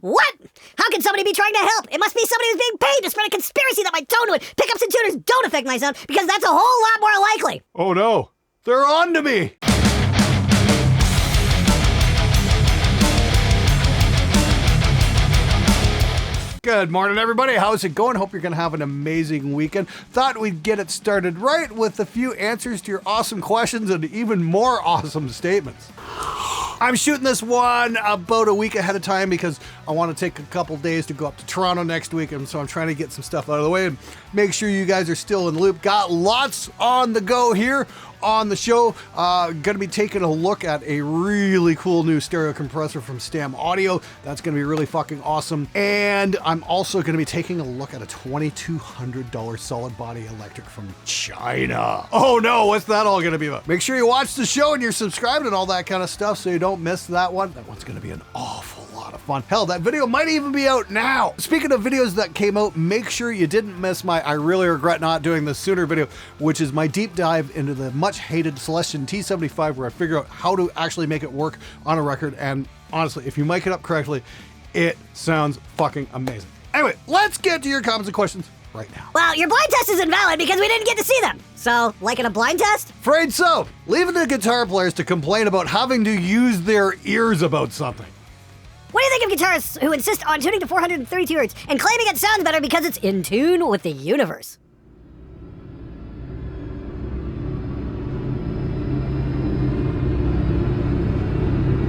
What? How can somebody be trying to help? It must be somebody who's being paid to spread a conspiracy that my tone to it pickups and tuners don't affect my sound, because that's a whole lot more likely. Oh no, they're on to me. Good morning, everybody. How's it going? Hope you're going to have an amazing weekend. Thought we'd get it started right with a few answers to your awesome questions and even more awesome statements. I'm shooting this one about a week ahead of time because I want to take a couple days to go up to Toronto next week, and so I'm trying to get some stuff out of the way and make sure you guys are still in the loop. Got lots on the go here on the show. Going to be taking a look at a really cool new stereo compressor from Stam Audio. That's going to be really fucking awesome. And I'm also going to be taking a look at a $2,200 solid body electric from China. Oh no, what's that all going to be about? Make sure you watch the show and you're subscribed and all that kind of stuff so you don't miss that one. That one's going to be an awful lot of fun. Hell, that video might even be out now. Speaking of videos that came out, make sure you didn't miss my I really regret not doing this sooner video, which is my deep dive into the much hated Celestion T75, where I figure out how to actually make it work on a record. And honestly, if you mic it up correctly, it sounds fucking amazing. Anyway, let's get to your comments and questions right now. Well, your blind test is invalid because we didn't get to see them. So, like in a blind test? Afraid so. Leaving the guitar players to complain about having to use their ears about something. What do you think of guitarists who insist on tuning to 432 Hz and claiming it sounds better because it's in tune with the universe?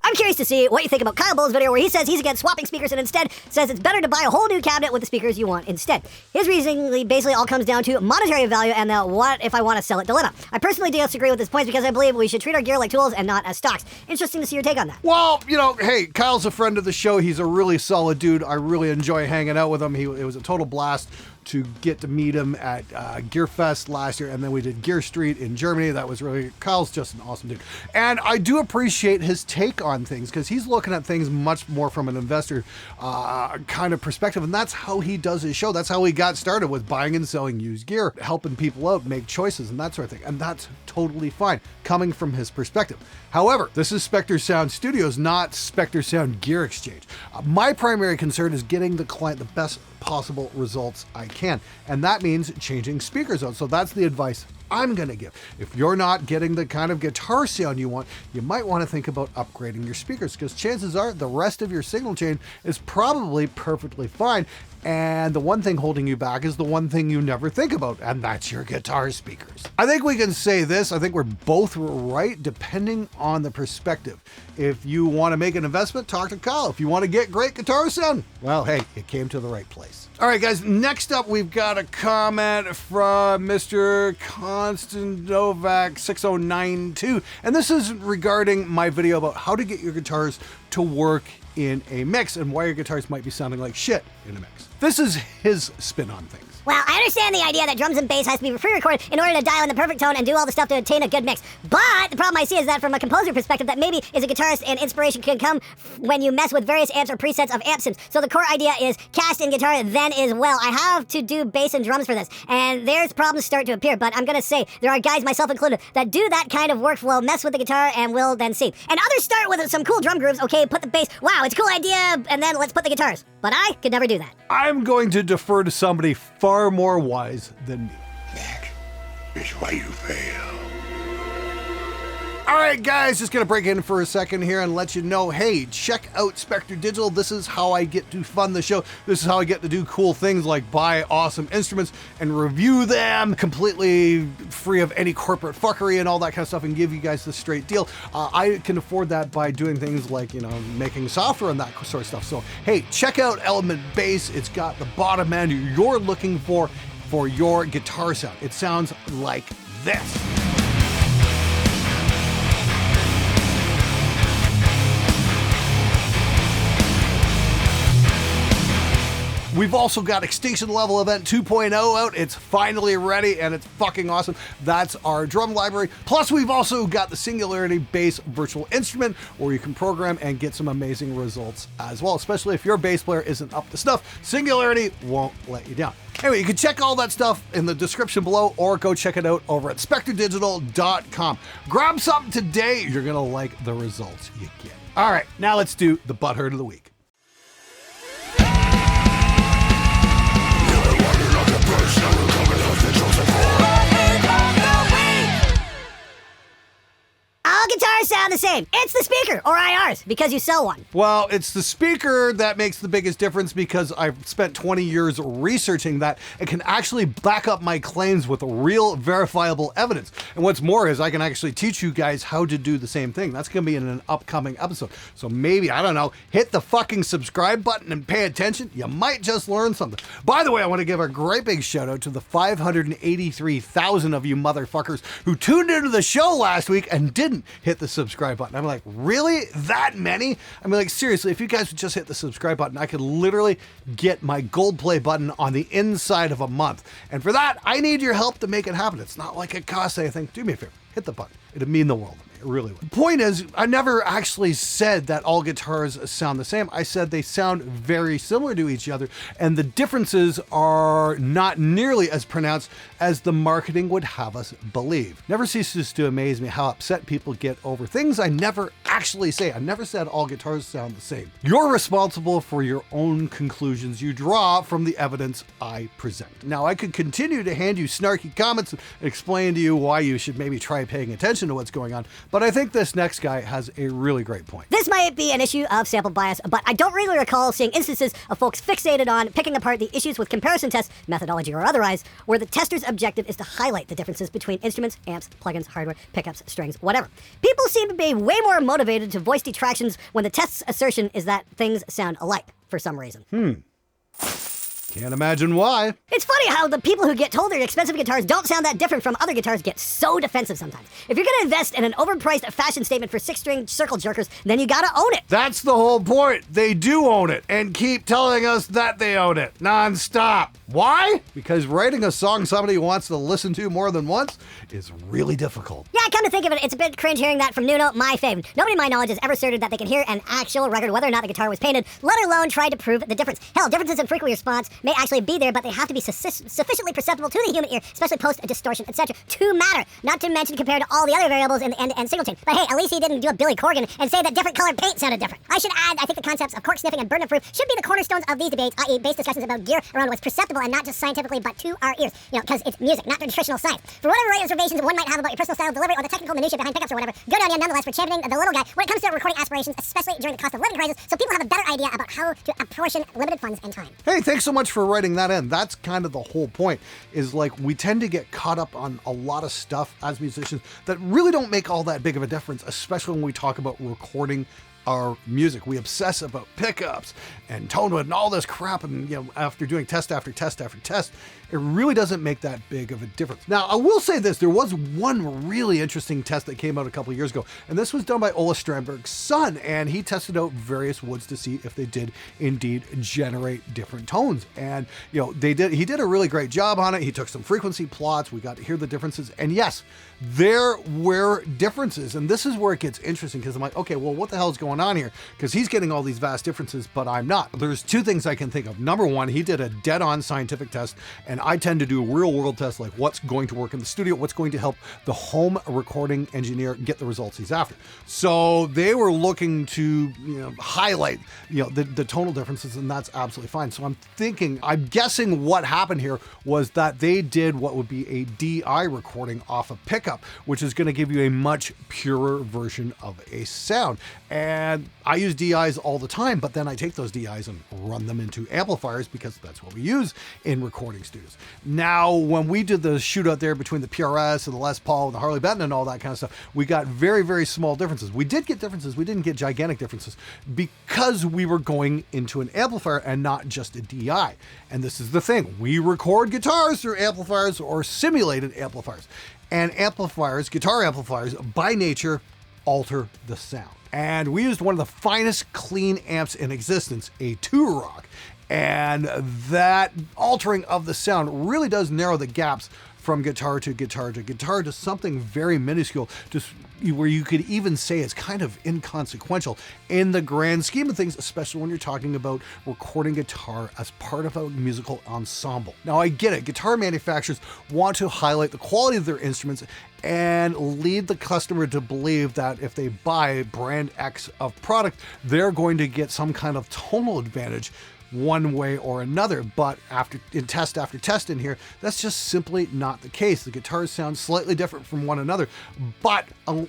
I'm curious to see what you think about Kyle Bull's video where he says he's against swapping speakers and instead says it's better to buy a whole new cabinet with the speakers you want instead. His reasoning basically all comes down to monetary value and the what if I want to sell it dilemma. I personally disagree with his points because I believe we should treat our gear like tools and not as stocks. Interesting to see your take on that. Well, you know, hey, Kyle's a friend of the show. He's a really solid dude. I really enjoy hanging out with him. It was a total blast to get to meet him at GearFest last year, and then we did Gear Street in Germany. That was really, Kyle's just an awesome dude. And I do appreciate his take on things because he's looking at things much more from an investor kind of perspective, and that's how he does his show. That's how he got started, with buying and selling used gear, helping people out, make choices and that sort of thing. And that's totally fine, coming from his perspective. However, this is Spectre Sound Studios, not Spectre Sound Gear Exchange. My primary concern is getting the client the best possible results I can, and that means changing speakers out. So that's the advice I'm gonna give. If you're not getting the kind of guitar sound you want, you might want to think about upgrading your speakers, because chances are the rest of your signal chain is probably perfectly fine. And the one thing holding you back is the one thing you never think about, and that's your guitar speakers. I think we can say this. I think we're both right, depending on the perspective. If you want to make an investment, talk to Kyle. If you want to get great guitar sound, well, hey, you came to the right place. All right, guys, next up, we've got a comment from Mr. Constant Novak 6092. And this is regarding my video about how to get your guitars to work in a mix and why your guitars might be sounding like shit in a mix. This is his spin on things. Well, I understand the idea that drums and bass has to be pre-recorded in order to dial in the perfect tone and do all the stuff to attain a good mix. But the problem I see is that from a composer perspective, that maybe as a guitarist and inspiration can come when you mess with various amps or presets of amp sims. So the core idea is cast in guitar then is, well, I have to do bass and drums for this. And there's problems start to appear. But I'm going to say there are guys, myself included, that do that kind of workflow, mess with the guitar, and will then sing. And others start with some cool drum grooves. Okay, put the bass. Wow, it's a cool idea. And then let's put the guitars. But I could never do that. I'm going to defer to somebody far more wise than me. That is why you fail. All right, guys, just going to break in for a second here and let you know, hey, check out Spectre Digital. This is how I get to fund the show. This is how I get to do cool things like buy awesome instruments and review them completely free of any corporate fuckery and all that kind of stuff, and give you guys the straight deal. I can afford that by doing things like, you know, making software and that sort of stuff. So, hey, check out Element Bass. It's got the bottom end you're looking for your guitar sound. It sounds like this. We've also got Extinction Level Event 2.0 out. It's finally ready and it's fucking awesome. That's our drum library. Plus, we've also got the Singularity Bass Virtual Instrument, where you can program and get some amazing results as well, especially if your bass player isn't up to snuff. Singularity won't let you down. Anyway, you can check all that stuff in the description below, or go check it out over at spectredigital.com. Grab something today. You're going to like the results you get. All right, now let's do the butthurt of the week. same. It's the speaker, or IRs, because you sell one. Well, it's the speaker that makes the biggest difference because I've spent 20 years researching that and can actually back up my claims with real verifiable evidence. And what's more is I can actually teach you guys how to do the same thing. That's going to be in an upcoming episode. So maybe, I don't know, hit the fucking subscribe button and pay attention. You might just learn something. By the way, I want to give a great big shout out to the 583,000 of you motherfuckers who tuned into the show last week and didn't hit the subscribe button. I'm like, really? That many? I mean, like, seriously, if you guys would just hit the subscribe button, I could literally get my gold play button on the inside of a month. And for that, I need your help to make it happen. It's not like it costs anything. Do me a favor, hit the button. It'd mean the world to me. It really would. The point is, I never actually said that all guitars sound the same. I said they sound very similar to each other, and the differences are not nearly as pronounced as the marketing would have us believe. Never ceases to amaze me how upset people get over things I never actually say. I never said all guitars sound the same. You're responsible for your own conclusions you draw from the evidence I present. Now, I could continue to hand you snarky comments and explain to you why you should maybe try paying attention to what's going on, but I think this next guy has a really great point. This might be an issue of sample bias, but I don't really recall seeing instances of folks fixated on picking apart the issues with comparison tests, methodology or otherwise, where the tester's objective is to highlight the differences between instruments, amps, plugins, hardware, pickups, strings, whatever. People seem to be way more motivated to voice detractions when the test's assertion is that things sound alike for some reason. Can't imagine why. It's funny how the people who get told their expensive guitars don't sound that different from other guitars get so defensive sometimes. If you're gonna invest in an overpriced fashion statement for 6-string circle jerkers, then you gotta own it. That's the whole point. They do own it and keep telling us that they own it non-stop. Why? Because writing a song somebody wants to listen to more than once is really difficult. Yeah, come to think of it, it's a bit cringe hearing that from Nuno, my fave. Nobody in my knowledge has ever asserted that they can hear an actual record whether or not the guitar was painted, let alone try to prove the difference. Hell, differences in frequency response may actually be there, but they have to be sufficiently perceptible to the human ear, especially post-distortion, etc., to matter. Not to mention compared to all the other variables in the end-to-end signal chain. But hey, at least he didn't do a Billy Corgan and say that different colored paint sounded different. I should add, I think the concepts of cork sniffing and burden of proof should be the cornerstones of these debates, i.e. base discussions about gear around what's perceptible and not just scientifically, but to our ears. You know, because it's music, not nutritional science. For whatever right reservations one might have about your personal style of delivery or the technical minutiae behind pickups or whatever, good on you nonetheless for championing the little guy when it comes to recording aspirations, especially during the cost of living crisis, so people have a better idea about how to apportion limited funds and time. Hey, thanks so much for writing that in. That's kind of the whole point, is like we tend to get caught up on a lot of stuff as musicians that really don't make all that big of a difference, especially when we talk about recording our music. We obsess about pickups and tone width and all this crap, and you know, after doing test after test after test, it really doesn't make that big of a difference. Now, I will say this, there was one really interesting test that came out a couple of years ago, and this was done by Ola Strandberg's son, and he tested out various woods to see if they did indeed generate different tones. And you know, he did a really great job on it. He took some frequency plots, we got to hear the differences, and yes, there were differences. And this is where it gets interesting, because I'm like, okay, well, what the hell is going on here? Because he's getting all these vast differences, but I'm not. There's two things I can think of. Number one, he did a dead-on scientific test, and I tend to do real-world tests, like what's going to work in the studio, what's going to help the home recording engineer get the results he's after. So they were looking to, highlight, the tonal differences, and that's absolutely fine. So I'm guessing what happened here was that they did what would be a DI recording off a pickup, which is going to give you a much purer version of a sound. And I use DIs all the time, but then I take those DIs and run them into amplifiers because that's what we use in recording studios. Now, when we did the shootout there between the PRS and the Les Paul and the Harley Benton and all that kind of stuff, we got very, very small differences. We did get differences. We didn't get gigantic differences because we were going into an amplifier and not just a DI. And this is the thing. We record guitars through amplifiers or simulated amplifiers. And amplifiers, guitar amplifiers, by nature, alter the sound. And we used one of the finest clean amps in existence, a Two-Rock. And that altering of the sound really does narrow the gaps from guitar to guitar to guitar to something very minuscule, just where you could even say it's kind of inconsequential in the grand scheme of things, especially when you're talking about recording guitar as part of a musical ensemble. Now, I get it. Guitar manufacturers want to highlight the quality of their instruments and lead the customer to believe that if they buy brand X of product, they're going to get some kind of tonal advantage. one way or another. But in test after test in here, that's just simply not the case. The guitars sound slightly different from one another. But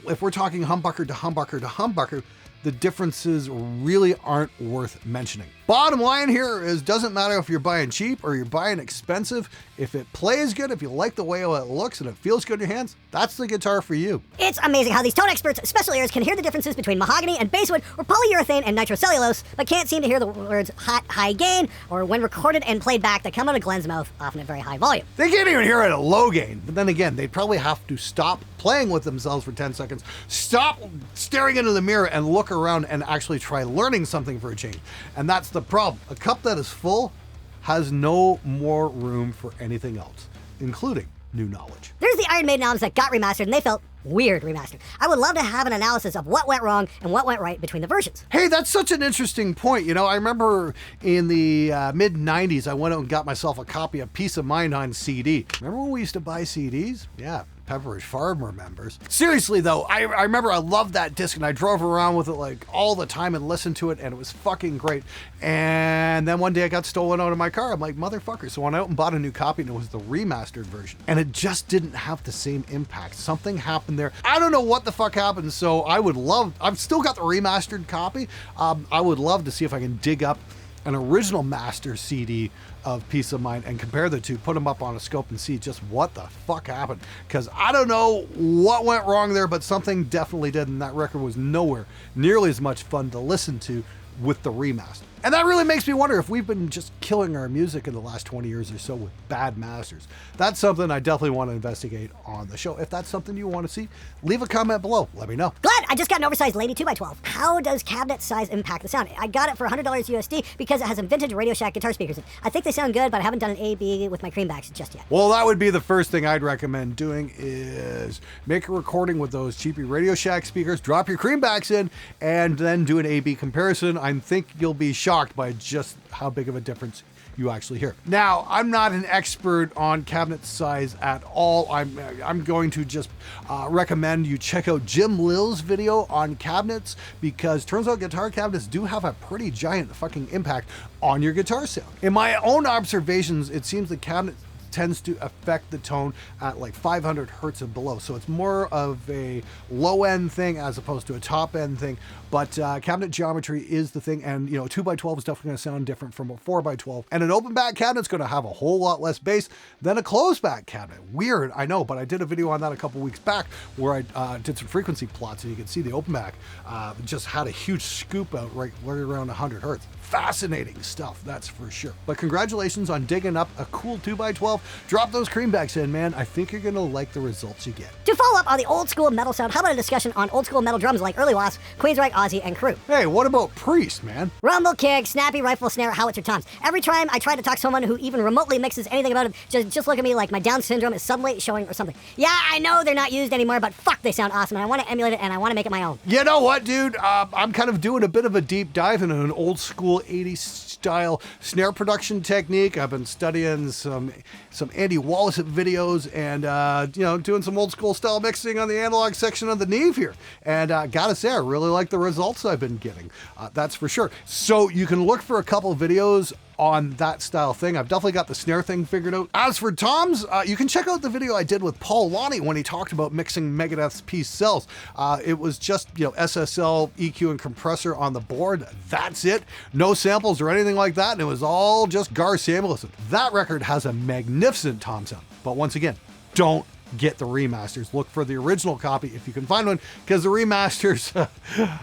if we're talking humbucker to humbucker to humbucker, the differences really aren't worth mentioning. Bottom line here is, doesn't matter if you're buying cheap or you're buying expensive. If it plays good, if you like the way it looks and it feels good in your hands, that's the guitar for you. It's amazing how these tone experts, special ears, can hear the differences between mahogany and basswood or polyurethane and nitrocellulose, but can't seem to hear the words hot, high gain, or when recorded and played back, they come out of Glenn's mouth, often at very high volume. They can't even hear it at low gain. But then again, they'd probably have to stop playing with themselves for 10 seconds, stop staring into the mirror and look around and actually try learning something for a change. And that's the problem. A cup that is full has no more room for anything else, including new knowledge. There's the Iron Maiden albums that got remastered and they felt weird remastered. I would love to have an analysis of what went wrong and what went right between the versions. Hey, that's such an interesting point. You know, I remember in the mid-90s, I went out and got myself a copy of Peace of Mind on CD. Remember when we used to buy CDs? Yeah. Pepperidge Farm remembers. Seriously though, I remember I loved that disc and I drove around with it like all the time and listened to it, and it was fucking great. And then one day it got stolen out of my car. I'm like, motherfucker. So I went out and bought a new copy, and it was the remastered version. And it just didn't have the same impact. Something happened there. I don't know what the fuck happened. So I've still got the remastered copy. I would love to see if I can dig up an original master CD of Peace of Mind and compare the two, put them up on a scope and see just what the fuck happened. Because I don't know what went wrong there, but something definitely did, and that record was nowhere nearly as much fun to listen to with the remaster. And that really makes me wonder if we've been just killing our music in the last 20 years or so with bad masters. That's something I definitely want to investigate on the show. If that's something you want to see, leave a comment below. Let me know. Glenn, I just got an oversized Lady 2x12. How does cabinet size impact the sound? I got it for $100 USD because it has some vintage Radio Shack guitar speakers in it. I think they sound good, but I haven't done an A/B with my creambacks just yet. Well, that would be the first thing I'd recommend doing, is make a recording with those cheapy Radio Shack speakers, drop your creambacks in, and then do an A/B comparison. I think you'll be shocked by just how big of a difference you actually hear. Now, I'm not an expert on cabinet size at all. I'm going to just recommend you check out Jim Lill's video on cabinets, because turns out guitar cabinets do have a pretty giant fucking impact on your guitar sound. In my own observations, it seems the cabinet tends to affect the tone at like 500 hertz and below. So it's more of a low end thing as opposed to a top end thing. But cabinet geometry is the thing. And you know, 2x12 is definitely going to sound different from a 4x12. And an open back cabinet's going to have a whole lot less bass than a closed back cabinet. Weird, I know, but I did a video on that a couple weeks back where I did some frequency plots, and you can see the open back just had a huge scoop out right around 100 hertz. Fascinating stuff, that's for sure. But congratulations on digging up a cool 2x12. Drop those creambacks in, man. I think you're gonna like the results you get. To follow up on the old school metal sound, how about a discussion on old school metal drums like Early Wasp, Queensryche, Ozzy, and Crew? Hey, what about Priest, man? Rumble, kick, snappy rifle, snare, howitzer toms. Every time I try to talk to someone who even remotely mixes anything about it, just look at me like my Down syndrome is suddenly showing or something. Yeah, I know they're not used anymore, but fuck, they sound awesome, and I want to emulate it, and I want to make it my own. You know what, dude? I'm kind of doing a bit of a deep dive into an old school 80s style snare production technique. I've been studying some Andy Wallace videos and you know, doing some old school style mixing on the analog section of the Neve here. And gotta say, I really like the results I've been getting. That's for sure. So you can look for a couple videos on that style thing. I've definitely got the snare thing figured out. As for toms, you can check out the video I did with Paul Lonnie when he talked about mixing Megadeth's Peace Cells. It was just, you know, SSL, EQ, and compressor on the board. That's it. No samples or anything like that, and it was all just Gar Samuelson. That record has a magnificent tom sound, but once again, don't get the remasters. Look for the original copy if you can find one, because the remasters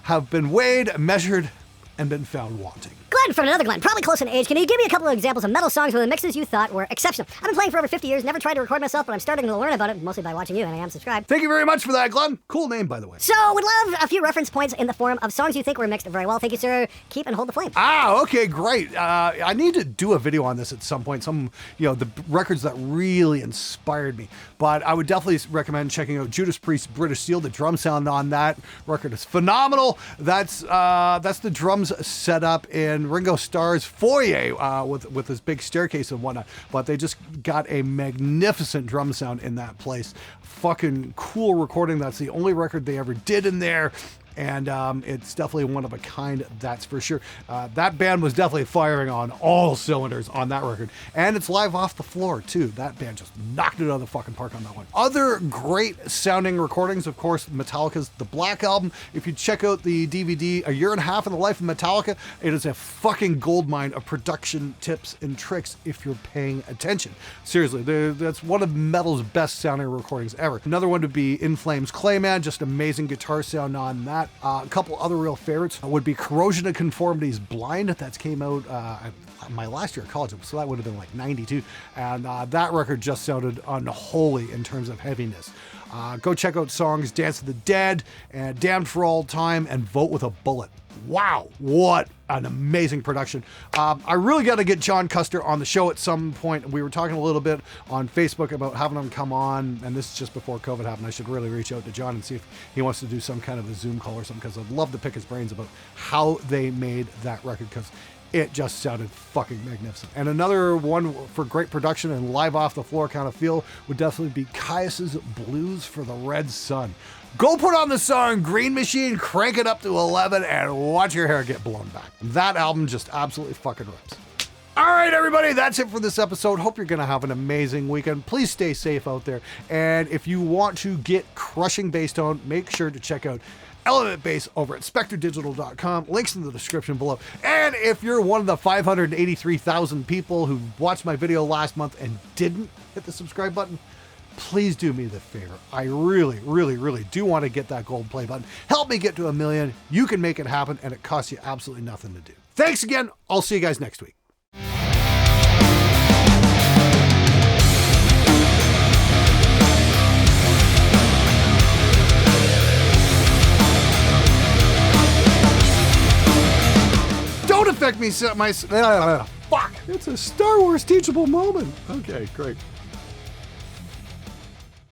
have been weighed, measured, and been found wanting. Glenn from another Glenn, probably close in age. Can you give me a couple of examples of metal songs where the mixes you thought were exceptional? I've been playing for over 50 years, never tried to record myself, but I'm starting to learn about it, mostly by watching you, and I am subscribed. Thank you very much for that, Glenn. Cool name, by the way. So, would love a few reference points in the forum of songs you think were mixed very well. Thank you, sir. Keep and hold the flame. Ah, okay, great. I need to do a video on this at some point. Some, you know, the records that really inspired me. But I would definitely recommend checking out Judas Priest's British Steel. The drum sound on that record is phenomenal. That's the drums set up in Ringo Starr's foyer with this big staircase and whatnot. But they just got a magnificent drum sound in that place. Fucking cool recording. That's the only record they ever did in there. and it's definitely one of a kind, that's for sure. That band was definitely firing on all cylinders on that record, and it's live off the floor too. That band just knocked it out of the fucking park on that one. Other great sounding recordings, of course, Metallica's The Black Album. If you check out the DVD, A Year and a Half in the Life of Metallica, it is a fucking goldmine of production tips and tricks if you're paying attention. Seriously, that's one of metal's best sounding recordings ever. Another one would be In Flames Clayman, just amazing guitar sound on that. A couple other real favorites would be Corrosion of Conformity's Blind, that came out my last year of college, so that would have been like 92, and that record just sounded unholy in terms of heaviness. Go check out songs Dance of the Dead and Damned for All Time and Vote with a Bullet. Wow, what an amazing production. I really got to get John Custer on the show at some point. We were talking a little bit on Facebook about having him come on, and this is just before COVID happened. I should really reach out to John and see if he wants to do some kind of a Zoom call or something, because I'd love to pick his brains about how they made that record, because it just sounded fucking magnificent. And another one for great production and live off the floor kind of feel would definitely be Caius's Blues for the Red Sun. Go put on the song Green Machine, crank it up to 11, and watch your hair get blown back. That album just absolutely fucking rips. All right, everybody, that's it for this episode. Hope you're going to have an amazing weekend. Please stay safe out there. And if you want to get crushing bass tone, make sure to check out Element Bass over at spectredigital.com. Links in the description below. And if you're one of the 583,000 people who watched my video last month and didn't hit the subscribe button, please do me the favor. I really, really, really do want to get that gold play button. Help me get to 1 million. You can make it happen, and it costs you absolutely nothing to do. Thanks again. I'll see you guys next week. Don't affect me, fuck! It's a Star Wars teachable moment. Okay, great.